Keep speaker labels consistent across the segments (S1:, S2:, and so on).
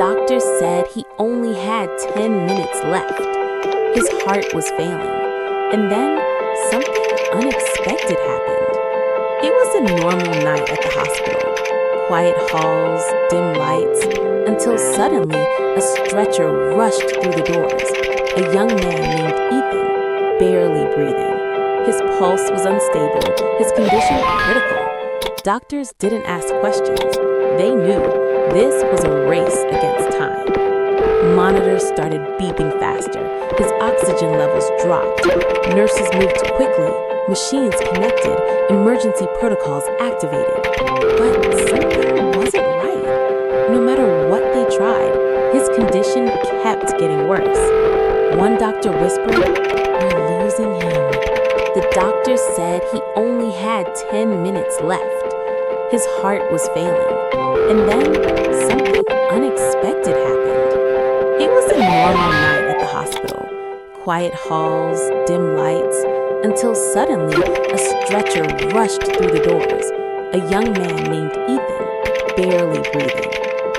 S1: doctor said he only had 10 minutes left. His heart was failing. And then something unexpected happened. It was a normal night at the hospital. Quiet halls, dim lights, until suddenly a stretcher rushed through the doors. A young man named Ethan, barely breathing. His pulse was unstable, his condition critical. Doctors didn't ask questions. They knew this was a race against time. Monitors started beeping faster. His oxygen levels dropped. Nurses moved quickly. Machines connected. Emergency protocols activated. But something wasn't right. No matter what they tried, his condition kept getting worse. One doctor whispered, "We're losing him." The doctor said he only had 10 minutes left. His heart was failing. And then something unexpected happened. It was a normal night at the hospital. Quiet halls, dim lights, until suddenly a stretcher rushed through the doors. A young man named Ethan, barely breathing.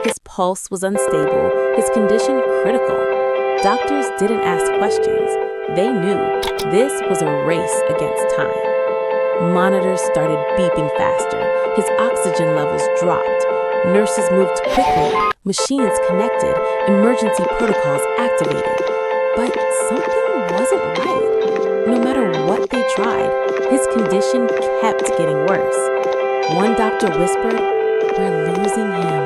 S1: His pulse was unstable, his condition critical. Doctors didn't ask questions. They knew this was a race against time. Monitors started beeping faster. His oxygen levels dropped. Nurses moved quickly. Machines connected. Emergency protocols activated. But something wasn't right. No matter what they tried, his condition kept getting worse. One doctor whispered, "We're losing him."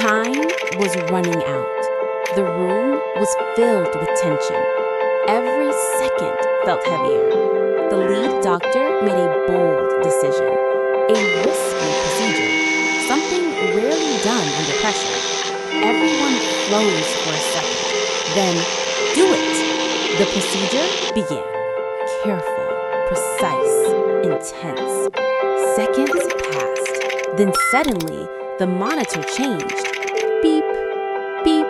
S1: Time was running out. The room was filled with tension. Every second felt heavier. The lead doctor made a bold decision, a risky procedure, something rarely done under pressure. Everyone froze for a second. Then, "Do it!" The procedure began. Careful, precise, intense. Seconds passed. Then suddenly, the monitor changed. Beep, beep,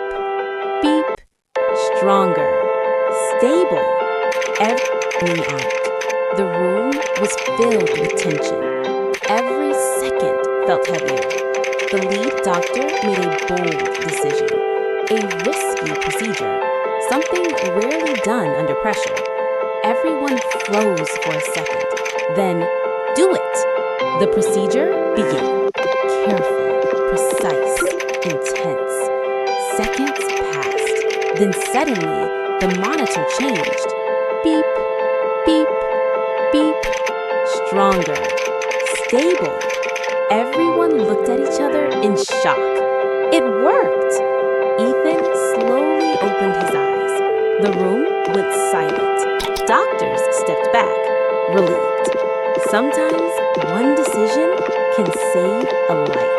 S1: beep. Stronger, stable, everything out. The room was filled with tension. Every second felt heavier. The lead doctor made a bold decision, a risky procedure, something rarely done under pressure. Everyone froze for a second. Then, "Do it!" The procedure began. Careful, precise, intense. Seconds passed. Then suddenly, the monitor changed. Beep, beep, beep. Stronger, stable. Everyone looked at each other in shock. It worked! Ethan slowly opened his eyes. The room went silent. Doctors stepped back, relieved. Sometimes one decision can save a life.